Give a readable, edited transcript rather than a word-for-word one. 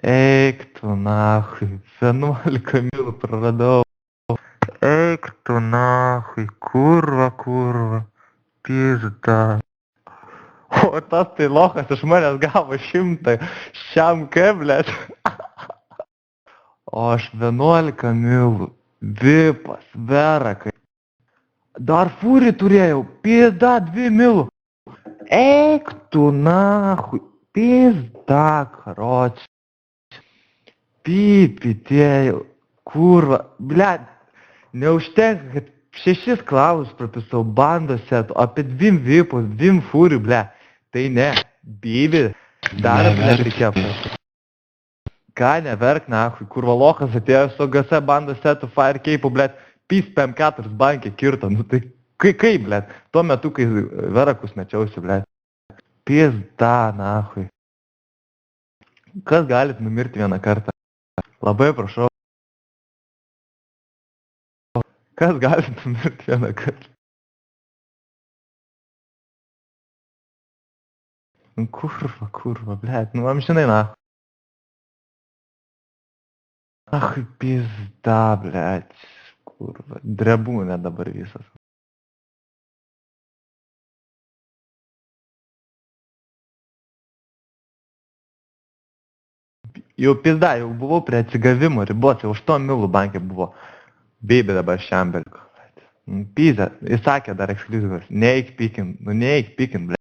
Eik tu nahui, 11 milų praradau. Eik tu nahui, kurva, pizda. O tas tai lochas iš manęs gavo 100 šiam keblėt. O aš 11 milų, vipas, verakai. Dar fūrį turėjau, pizda 2 milų. Eik tu nahui, pizda, karoči. Pypitėjau, kurva, blet, neužtenka, kad 6 klaus prapisau bandos setų, apie 2 vipus, 2 fūrių, blet, tai ne, bibi, dar blet reikėjo. Ką neverk, nahui, kurva lochas atėjo su GS bandos setų, Firecape'u, blet, PIS PM4 bankė kirto, nu tai kaip, blet, tuo metu, kai verakus mečiausi, blet, pizda, nahui. Kas galit numirti vieną kartą? Labai prašau. Kas gali numirti vieną kartą? Kurva, blet, nu amžinai na. Ach, pizda, blet, kurva, drebūnė dabar visas. Jau pizda, jau buvau prie atsigavimo ribos, jau 8 milų bankė buvo. Baby dabar šiambelko. Pizda, jis sakė dar ekskliuzivas, neeik pikint, nu neeik pikint, ble.